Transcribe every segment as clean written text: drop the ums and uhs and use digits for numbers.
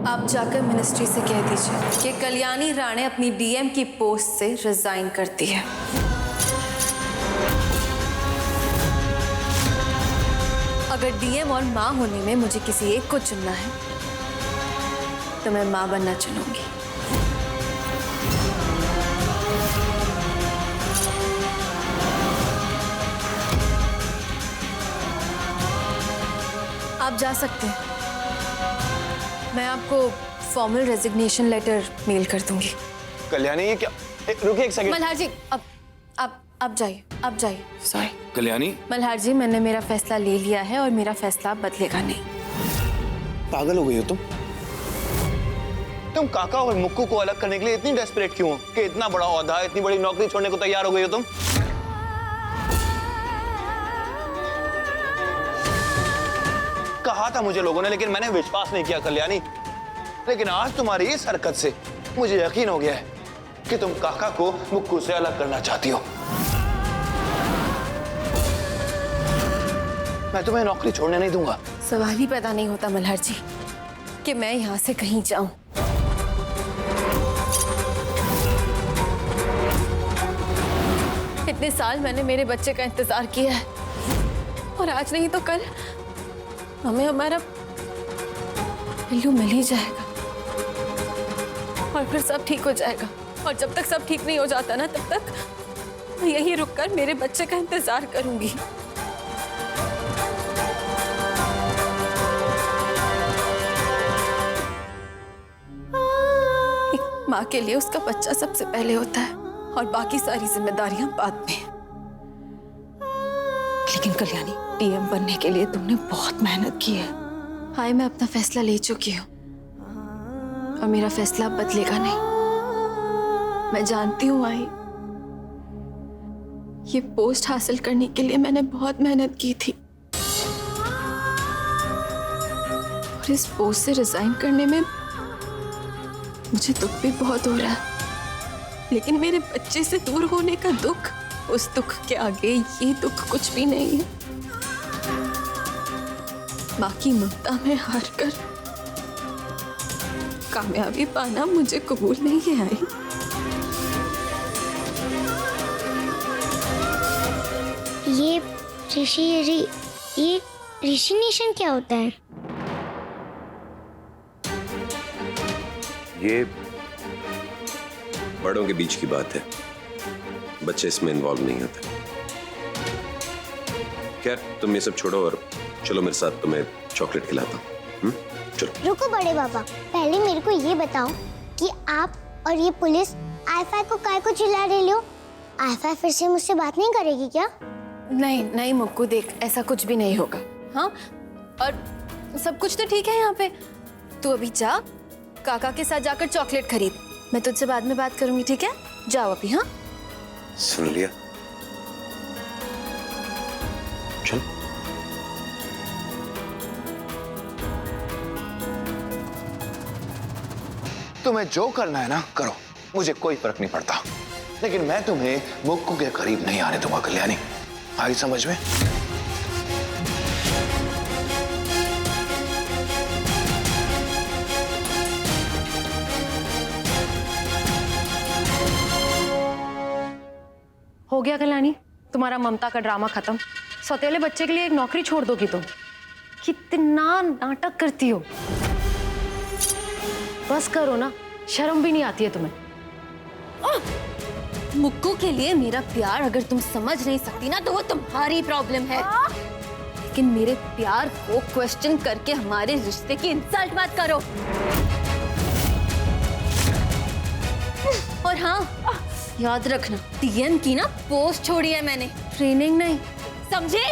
आप जाकर मिनिस्ट्री से कह दीजिए कि कल्याणी राणे अपनी डीएम की पोस्ट से रिजाइन करती है। अगर डीएम और माँ होने में मुझे किसी एक को चुनना है तो मैं माँ बनना चुनूंगी। आप जा सकते हैं। मैं आपको फॉर्मल रेजिग्नेशन लेटर मेल कर दूंगी। कल्याणी ये क्या? रुकिए एक सेकंड। मल्हार जी आप जाइए, आप जाइए। सॉरी कल्याणी। मल्हार जी, मैंने मेरा फैसला ले लिया है और मेरा फैसला बदलेगा नहीं। पागल हो गई हो तुम काका और मुक्कू को अलग करने के लिए इतनी डेस्परेट क्यों हो कि इतना बड़ा औहदा, इतनी बड़ी नौकरी छोड़ने को तैयार हो गई हो तुम? कहा था मुझे लोगों ने, लेकिन मैंने विश्वास नहीं किया कल्याणी। लेकिन आज तुम्हारी इस हरकत से मुझे यकीन हो गया है कि तुम काका को मुक्कू से अलग करना चाहती हो। मैं तुम्हें नौकरी छोड़ने नहीं दूंगा। सवाल ही पैदा नहीं होता मल्हार जी कि मैं यहाँ से कहीं जाऊं। इतने साल मैंने मेरे बच्चे का इंतजार किया है और आज नहीं तो कल हमें हमारा पिल्लू मिल ही जाएगा और फिर सब ठीक हो जाएगा। और जब तक सब ठीक नहीं हो जाता ना, तब तक मैं यहीं रुककर मेरे बच्चे का इंतजार करूंगी। एक माँ के लिए उसका बच्चा सबसे पहले होता है और बाकी सारी जिम्मेदारियां बाद में। लेकिन कल्याणी, डीएम बनने के लिए तुमने बहुत मेहनत की है। हाय, मैं अपना फैसला ले चुकी हूँ और मेरा फैसला बदलेगा नहीं। मैं जानती हूँ आई, ये पोस्ट हासिल करने के लिए मैंने बहुत मेहनत की थी और इस पोस्ट से रिजाइन करने में मुझे दुख भी बहुत हो रहा है। लेकिन मेरे बच्चे से दूर होने का दुख, उस दुख के आगे ये दुख कुछ भी नहीं है। माँ की ममता में हारकर कामयाबी पाना मुझे कबूल नहीं है आई। ये ऋषि नेशन क्या होता है? ये बड़ों के बीच की बात है, बच्चे इसमें इन्वॉल्व नहीं होते। खैर, तुम ये सब छोड़ो और चलो मेरे साथ, तुम्हें चॉकलेट खिलाता हूँ। चलो। रुको बड़े बाबा, पहले मेरे को ये बताओ कि आप और ये पुलिस आईफाई को काय को चिल्ला रहे हो? आईफाई फिर से मुझसे बात नहीं करेगी क्या? नहीं नहीं मुक्कू, देख ऐसा कुछ भी नहीं होगा। हाँ, और सब कुछ तो ठीक है यहाँ पे। तू अभी जा, काका के साथ जाकर चॉकलेट खरीद। मैं तुझसे बाद में बात करूंगी, ठीक है? जाओ अभी। हाँ, सुन लिया। चल। तुम्हें जो करना है ना करो, मुझे कोई फर्क नहीं पड़ता। लेकिन मैं तुम्हें मुक्कू के करीब नहीं आने दूंगा कल्याणी। आई समझ में? हो गया कल्याणी, तुम्हारा ममता का ड्रामा खत्म। सौतेले बच्चे के लिए एक नौकरी छोड़ दोगी तुम? कितना नाटक करती हो। बस करो ना, शर्म भी नहीं आती है तुम्हें? मुक्कू के लिए मेरा प्यार अगर तुम समझ नहीं सकती ना, तो वो तुम्हारी प्रॉब्लम है। लेकिन मेरे प्यार को क्वेश्चन करके हमारे रिश्ते की इंसल्ट मत करो। और हाँ, याद रखना, डीएम की ना पोस्ट छोड़ी है मैंने, ट्रेनिंग नहीं, समझे?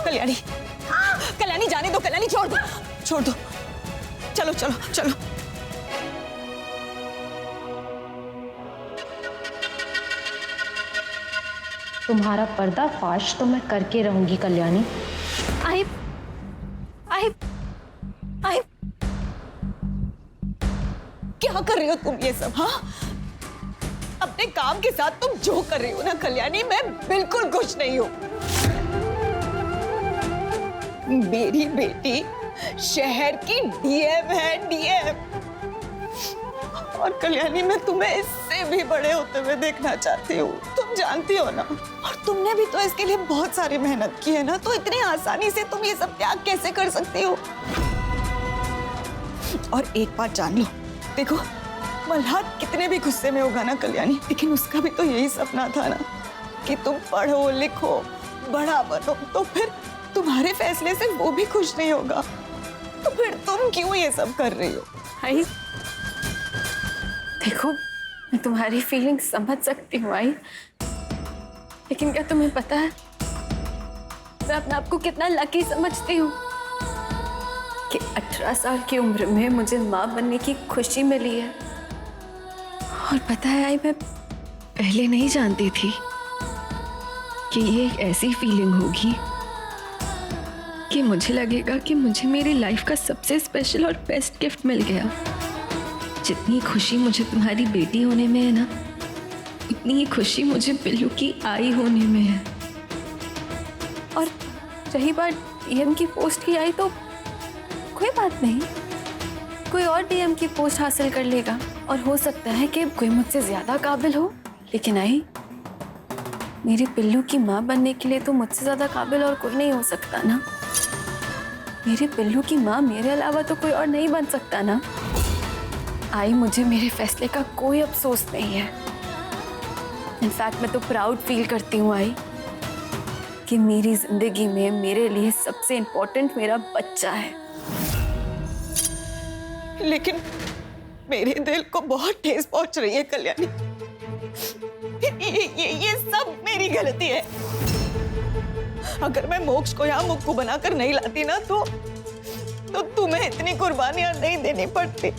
कल्याणी, कल्याणी जाने दो, कल्याणी छोड़ दो, छोड़ दो। चलो चलो चलो। तुम्हारा पर्दाफाश तो मैं करके रहूंगी कल्याणी। आई क्या कर रही हो तुम ये सब? हाँ, अपने काम के साथ तुम जो कर रही हो ना कल्याणी, मैं बिल्कुल खुश नहीं हूं। मेरी बेटी शहर की डीएम है, डीएम। और कल्याणी, मैं तुम्हें इससे भी बड़े होते हुए देखना चाहती हूँ, तुम जानती हो ना। और तुमने भी तो इसके लिए बहुत सारी मेहनत की है ना, तो इतनी आसानी से तुम ये सब त्याग कैसे कर सकती हो? और एक बात जान लो, देखो मल्हार कितने भी गुस्से में होगा ना कल्याणी, लेकिन उसका भी तो यही सपना था ना कि तुम पढ़ो लिखो बड़ा बनो। तो फिर तुम्हारे फैसले से वो भी खुश नहीं होगा, तो फिर तुम क्यों ये सब कर रही हो? आई, देखो मैं तुम्हारी फीलिंग समझ सकती हूँ आई, लेकिन क्या तुम्हें पता है मैं अपने आप को कितना लकी समझती हूँ कि 18 साल की उम्र में मुझे माँ बनने की खुशी मिली है। और पता है आई, मैं पहले नहीं जानती थी कि ये एक ऐसी फीलिंग होगी कि मुझे लगेगा कि मुझे मेरी लाइफ का सबसे स्पेशल और बेस्ट गिफ्ट मिल गया। जितनी खुशी मुझे तुम्हारी बेटी होने में है ना, उतनी ही खुशी मुझे बिल्लू की आई होने में है। और रही बात डीएम की पोस्ट की आई, तो कोई बात नहीं, कोई और डीएम की पोस्ट हासिल कर लेगा और हो सकता है कि कोई मुझसे ज्यादा काबिल हो। लेकिन आई, मेरे बिल्लू की माँ बनने के लिए तो मुझसे ज्यादा काबिल और कोई नहीं हो सकता ना। मेरे बिल्लू की माँ मेरे अलावा तो कोई और नहीं बन सकता ना। आई, मुझे मेरे फैसले का कोई अफसोस नहीं है। इनफैक्ट मैं तो प्राउड फील करती हूँ आई कि मेरी जिंदगी में मेरे लिए सबसे इम्पोर्टेंट मेरा बच्चा है। लेकिन मेरे दिल को बहुत ठेस पहुंच रही है कल्याणी। ये सब मेरी गलती है। अगर मैं मोक्ष को यहाँ मुक्कू बनाकर नहीं लाती ना, तो तुम्हें इतनी कुर्बानियां नहीं देनी पड़ती।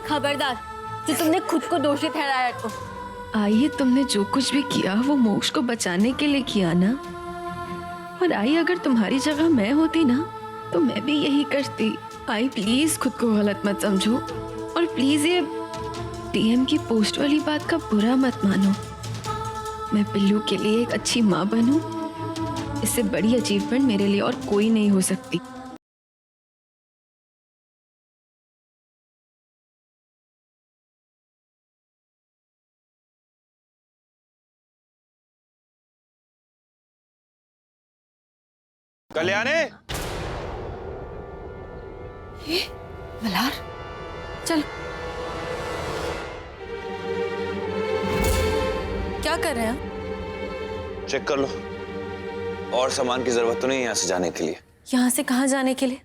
खबरदार, जो तुमने खुद को दोषी ठहराया तो। आइए, तुमने जो कुछ भी किया वो मोक्ष को बचाने के लिए किया ना। और आई, अगर तुम्हारी जगह मैं होती ना तो मैं भी यही करती। आई प्लीज खुद को गलत मत समझो, और प्लीज ये डीएम की पोस्ट वाली बात का बुरा मत मानो। मैं बिल्लू के लिए एक अच्छी माँ बनूं, इससे बड़ी अचीवमेंट मेरे लिए और कोई नहीं हो सकती। कल्याणी, मल्हार, चल, क्या कर रहे हैं? चेक कर लो, और सामान की जरूरत तो नहीं है यहाँ से जाने के लिए। यहाँ से कहाँ जाने के लिए?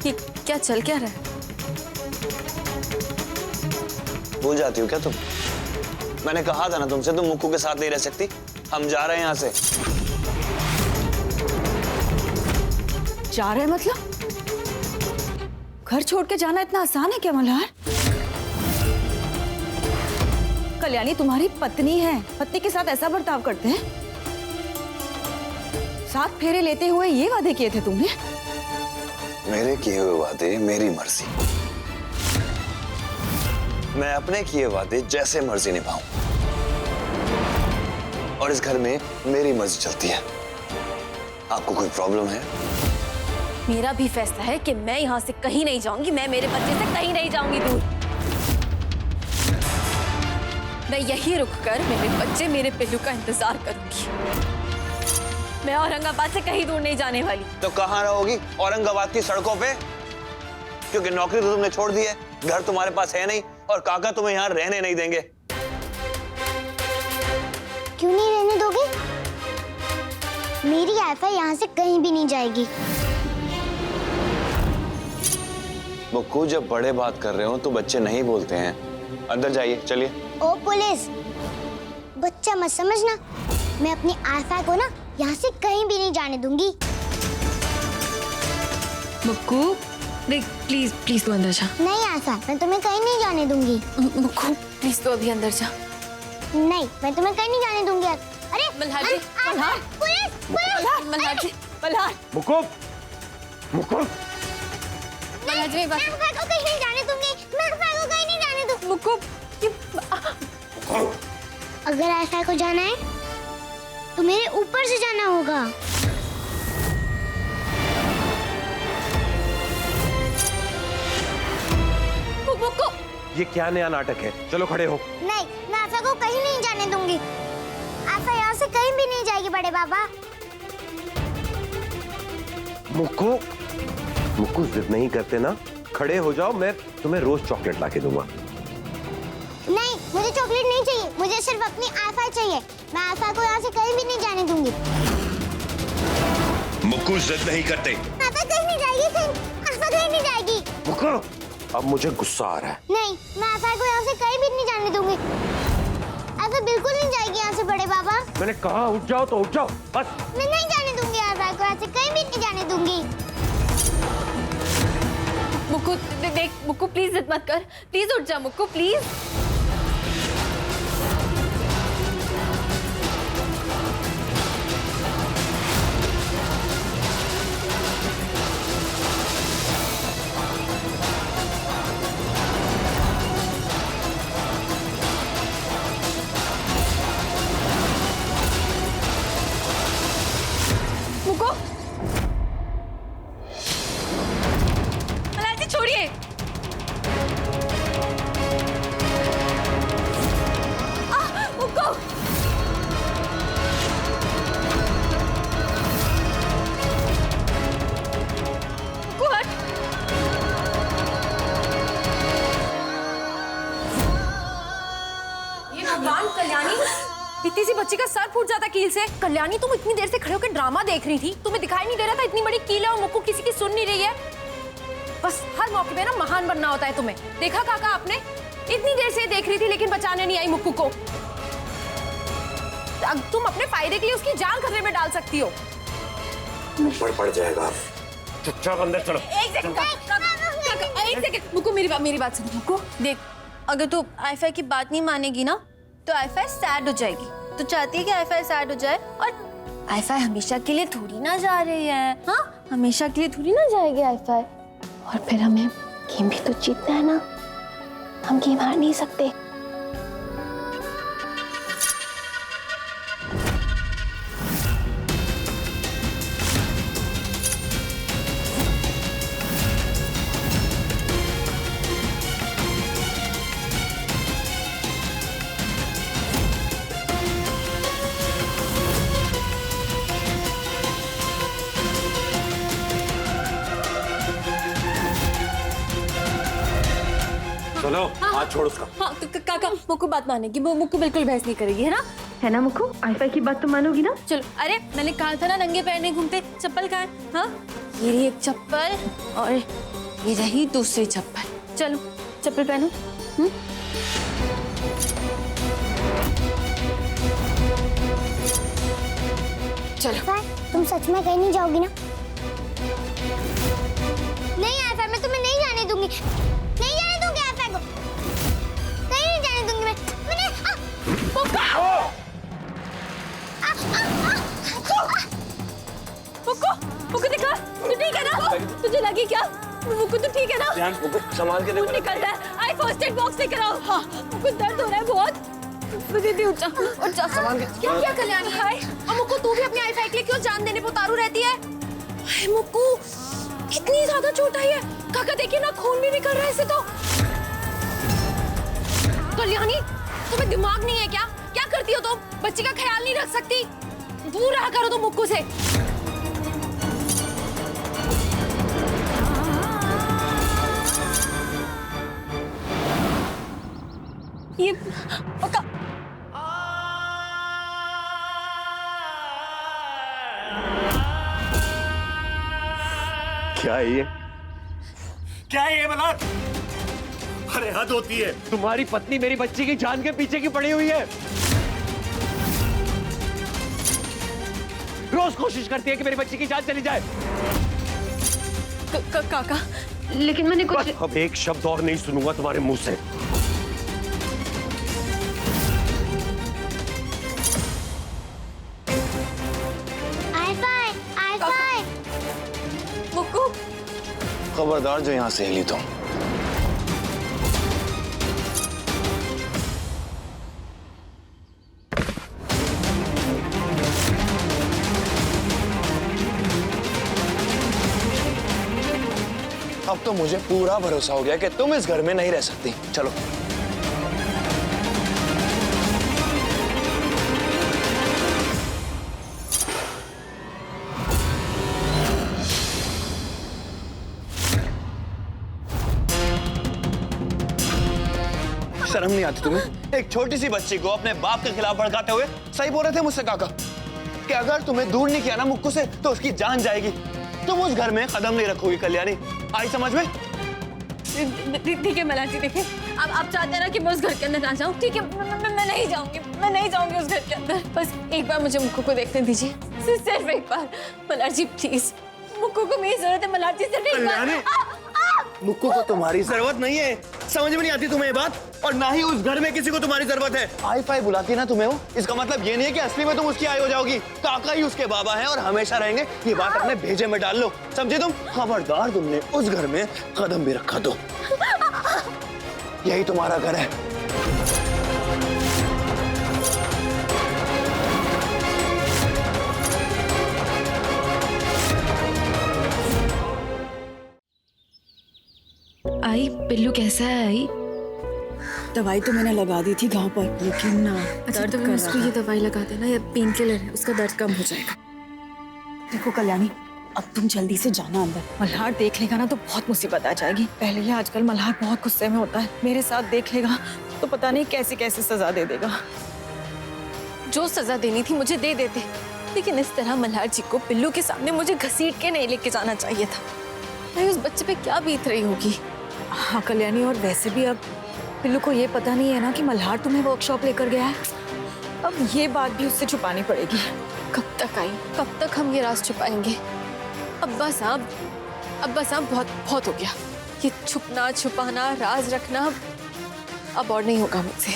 ये क्या चल क्या रहा है? भूल जाती हो क्या तुम? मैंने कहा था ना तुमसे, तुम मुक्कू के साथ नहीं रह सकती। हम जा रहे हैं यहाँ से। जा रहे मतलब? घर छोड़ के जाना इतना आसान है क्या मल्हार? कल्याणी तुम्हारी पत्नी है, पत्नी के साथ ऐसा बर्ताव करते हैं? 7 फेरे लेते हुए ये वादे किए थे तुमने? मेरे किए हुए वादे मेरी मर्जी। मैं अपने किए वादे जैसे मर्जी निभाऊं, और इस घर में मेरी मर्जी चलती है। आपको कोई प्रॉब्लम है? मेरा भी फैसला है कि मैं यहाँ से कहीं नहीं जाऊंगी। मैं मेरे बच्चे से कहीं नहीं जाऊंगी दूर। मैं यही रुक कर मेरे बच्चे, मेरे पिल्लू का इंतजार करूंगी। मैं औरंगाबाद से कहीं दूर नहीं जाने वाली। तो कहाँ रहोगी? औरंगाबाद की सड़कों पे? क्योंकि नौकरी तो तुमने छोड़ दी है, घर तुम्हारे पास है नहीं, और काका तुम्हें यहाँ रहने नहीं देंगे। क्यों नहीं रहने दोगे? मेरी आयफा यहाँ से कहीं भी नहीं जाएगी। मुक्कू, जब बड़े बात कर रहे हो तो बच्चे नहीं बोलते हैं। अंदर जाइए, चलिए। ओ पुलिस, बच्चा मत समझना। मैं अपनी आयफा को ना यहाँ से कहीं भी नहीं जाने दूंगी। मुक्कू, देख प्लीज प्लीज तू अंदर जा। नहीं आयफा, मैं तुम्हें कहीं नहीं जाने दूंगी। मुक्कू प्लीज तो अभी अंदर जा। नहीं, मैं तुम्हें कहीं नहीं जाने दूंगी। अरे मल्हार जी, मल्हार, पुलिस, पुलिस, मल्हार जी, मल्हार, मुक्कू, मुक्कू, मल्हार जी, मैं आयफा को कहीं नहीं जाने दूंगी। मैं आयफा को कहीं नहीं जाने दूंगी। मुक्कू, अगर आयफा को जाना है तो मेरे ऊपर से जाना होगा। मुक्कू ये क्या नया नाटक है? चलो खड़े हो। नहीं, मैं आयफा को कहीं नहीं जाने दूंगी। आयफा यहाँ से कहीं भी नहीं जाएगी बड़े बाबा। मुक्कू, मुक्कू जिद नहीं करते ना, खड़े हो जाओ, मैं तुम्हें रोज चॉकलेट लाके दूंगा। नहीं, मुझे चॉकलेट नहीं चाहिए, मुझे सिर्फ अपनी आयफा चाहिए। मैं आयफा को यहाँ से कहीं भी नहीं जाने दूंगी। मुक्कू जिद नहीं करते। आयफा कहीं नहीं जाएगी, आयफा कहीं नहीं जाएगी। मुक्कू, अब मुझे गुस्सा आ रहा है। नहीं, मैं आयफा को यहाँ से कहीं भी नहीं जाने दूंगी। आयफा बिल्कुल नहीं जाएगी यहाँ से बड़े बाबा। मैंने कहा उठ जाओ तो उठ जाओ, बस। मैं नहीं जाने दूंगी आयफा को यहाँ से कहीं भी नहीं जाने दूंगी। मुक्कू देख, मुक्कू प्लीज जिद मत कर, प्लीज उठ जा मुक्कू प्लीज। मुक्कू, मलाल जी छोड़िए। मुक्कू, मुक्कू हट। ये भगवान, कल्याणी, इतनी सी बच्ची का सर फूट जाता कील से। कल्याणी, तुम इतनी देर से खड़े होकर ड्रामा देख रही थी, तुम्हें दिखाई नहीं दे रहा था इतनी बड़ी कील है और मुक्कू किसी की सुन नहीं रही है। बस हर मौके पे ना महान बनना होता है तुम्हें। देखा काका आपने, इतनी देर से देख रही थी लेकिन बचाने नहीं आई मुक्कू को। अब तुम अपने फायदे के लिए उसकी जान खतरे में डाल सकती हो। पड़ जाएगा। चुपचाप अंदर चलो। एक सेकंड एक सेकंड मुक्कू, मेरी बात सुन। मुक्कू देख, अगर तू आयफा की बात नहीं मानेगी ना तो आयफा सैड हो जाएगी। तू चाहती है कि आयफा सैड हो जाए, और आयफा हमेशा के लिए थोड़ी ना जा रही है। हाँ, हमेशा के लिए थोड़ी ना जाएगी आयफा। और फिर हमें गेम भी तो जीतना है ना, हम गेम हार नहीं सकते। चलो, हाथ छोड़ उसका। हाँ काका, मुक्कू बात मानेगी, मुक्कू बिल्कुल बहस नहीं करेगी, है ना मुक्कू? आयफा की बात तो मानोगी ना? चलो, अरे मैंने कहा था ना नंगे पैर नहीं घूमते। चप्पल कहाँ है? हाँ, ये रही एक चप्पल और ये रही दूसरी चप्पल। चलो चप्पल पहनो। चलो, तुम सच में कहीं नहीं जाओगी ना? नहीं आयफा, मैं तुम्हें नहीं जाने दूंगी। नहीं जाने दूंगी आयफा को, कहीं नहीं जाने दूंगी मैं। मुक्कू दिखा, तू ठीक है ना? तुझे लगी क्या? मुक्कू तू ठीक है ना? संभाल के खून निकल रहा है, आई फर्स्ट एड बॉक्स लेकर आओ। हाँ, मुक्कू दर्द हो रहा है बहुत। दीदी उठ जा, उठ जा। क्या क्या कल्याणी है? और मुक्कू, तू भी अपनी आईफाई के लिए क्यों जान देने पे उतारू रहती है? हाय मुक्कू, इतनी ज्यादा चोट आई है। काका देखिए ना, खून भी निकल रहा है इसे तो। कल्याणी, तुम्हें दिमाग नहीं है क्या? क्या करती हो तुम? बच्चे का ख्याल नहीं रख सकती? दूर रहा करो तुम मुक्कू से। ये पक्का क्या है ये? क्या है ये मलाल? अरे हद होती है। तुम्हारी पत्नी मेरी बच्ची की जान के पीछे की पड़ी हुई है। रोज कोशिश करती है कि मेरी बच्ची की जान चली जाए। काका, लेकिन मैंने कुछ... बस अब एक शब्द और नहीं सुनूंगा तुम्हारे मुंह से। मुक्कू, खबरदार जो यहाँ से हिली तुम। अब तो मुझे पूरा भरोसा हो गया कि तुम इस घर में नहीं रह सकती। चलो। शर्म नहीं आती तुम्हें? एक छोटी सी बच्ची को अपने बाप के खिलाफ भड़काते हुए। सही बोल रहे थे मुझसे काका कि अगर तुम्हें दूर नहीं किया ना मुक्कू से तो उसकी जान जाएगी। तुम उस घर में कदम नहीं रखोगी कल्याणी, आई समझ में? ठीक है मल्हार जी, देखिए अब आप चाहते हैं ना कि मैं उस घर के अंदर ना जाऊं, ठीक है मैं नहीं जाऊंगी, मैं नहीं जाऊंगी उस घर के अंदर। बस एक बार मुझे मुक्कू को देखने दीजिए, सिर्फ एक बार। मल्हार जी प्लीज, मुक्कू को मेरी जरूरत है मल्हार जी, सिर्फ एक बार। मुक्कू को तुम्हारी जरूरत नहीं है, समझ में नहीं आती तुम्हें ये बात? और ना ही उस घर में किसी को तुम्हारी जरूरत है। आई फाई बुलाती ना तुम्हें वो, इसका मतलब ये नहीं है कि असली में तुम उसकी आई हो जाओगी। काका ही उसके बाबा हैं और हमेशा रहेंगे, ये बात अपने भेजे में डाल लो, समझे तुम? खबरदार तुमने उस घर में कदम भी रखा तो यही तुम्हारा घर है। आई पिल्लू कैसा है आई? दवाई तो मैंने लगा दी थी घाव पर, लेकिन अच्छा तो उसको ये दवाई लगा देना, ये पेन किलर है, उसका दर्द कम हो जाएगा। देखो कल्याणी, अब तुम जल्दी से जाना अंदर। मल्हार देख लेगा ना तो बहुत मुसीबत आ जाएगी। पहले ही आजकल मल्हार बहुत गुस्से में होता है, मेरे साथ देख लेगा तो पता नहीं कैसे कैसे सजा दे देगा। जो सजा देनी थी मुझे दे देते, लेकिन इस तरह मल्हार जी को पिल्लू के सामने मुझे घसीट के नहीं लेके जाना चाहिए था। भाई उस बच्चे पे क्या बीत रही होगी। हाँ कल्याणी, और वैसे भी अब पिल्लू को ये पता नहीं है ना कि मल्हार तुम्हें वर्कशॉप लेकर गया है। अब ये बात भी उससे छुपानी पड़ेगी। कब तक आई, कब तक हम ये राज छुपाएंगे? अब्बा साहब बहुत हो गया। ये छुपना छुपाना राज रखना अब और नहीं होगा मुझसे।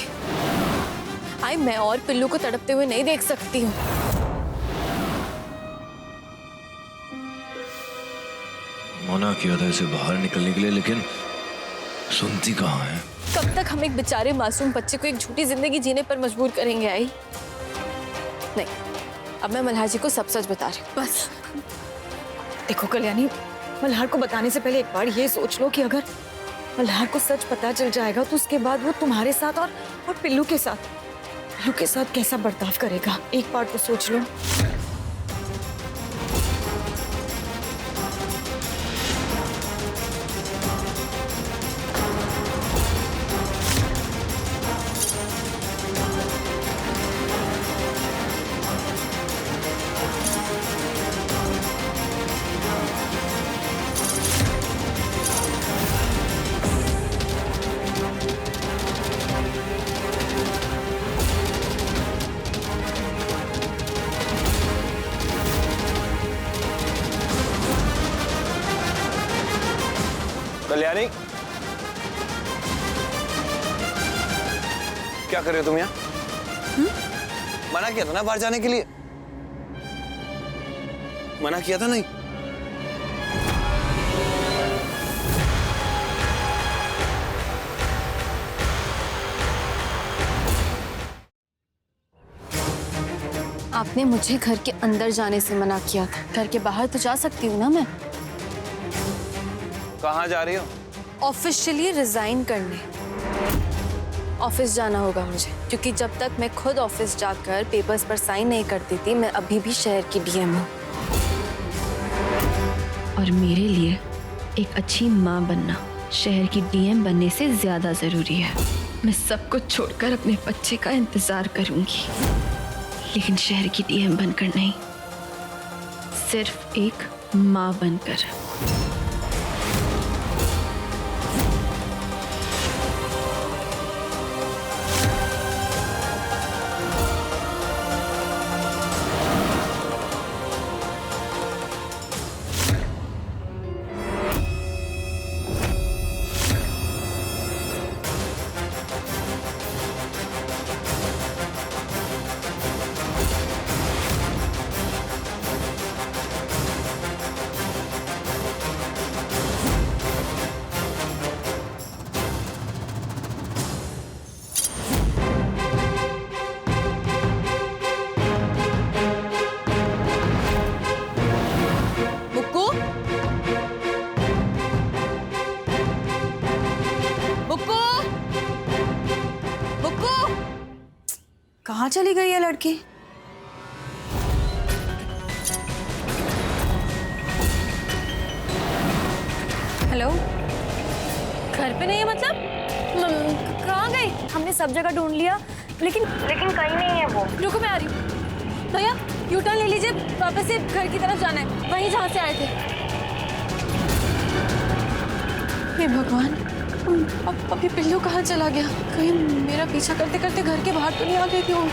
आई मैं और पिल्लू को तड़पते हुए नहीं देख सकती हूँ। मना किया था इसे बाहर निकलने के लिए, लेकिन सुनती कहाँ है? कब तक हम एक बेचारे मासूम बच्चे को एक झूठी जिंदगी जीने पर मजबूर करेंगे? आई नहीं, अब मैं मल्हार जी को सब सच बता रही हूँ बस। देखो कल्याणी, मल्हार को बताने से पहले एक बार ये सोच लो कि अगर मल्हार को सच पता चल जाएगा तो उसके बाद वो तुम्हारे साथ और पिल्लू के साथ कैसा बर्ताव करेगा। एक बार तो सोच लो। कल्याणी, क्या कर रहे हो तुम यहाँ? मना किया था ना बाहर जाने के लिए, मना किया था नहीं? आपने मुझे घर के अंदर जाने से मना किया था, घर के बाहर तो जा सकती हूँ ना मैं। कहाँ जा रही हो? ऑफिशियली रिजाइन करने ऑफिस जाना होगा मुझे, क्योंकि जब तक मैं खुद ऑफिस जाकर पेपर्स पर साइन नहीं करती थी मैं अभी भी शहर की डीएम हूँ। और मेरे लिए एक अच्छी माँ बनना शहर की डीएम बनने से ज्यादा जरूरी है। मैं सब कुछ छोड़कर अपने बच्चे का इंतजार करूंगी, लेकिन शहर की डीएम बनकर नहीं, सिर्फ एक माँ बनकर। कहाँ चली गई है लड़की? हेलो, घर पे नहीं है मतलब? कहाँ गई? हमने सब जगह ढूंढ लिया लेकिन कहीं नहीं है वो। रुको मैं आ रही हूँ। भैया यू टर्न ले लीजिए, वापस से घर की तरफ जाना है, वहीं जहाँ से आए थे। हे भगवान, अब अभी पिल्लू कहाँ चला गया? कहीं मेरा पीछा करते करते घर के बाहर तो नहीं आ गई क्यों?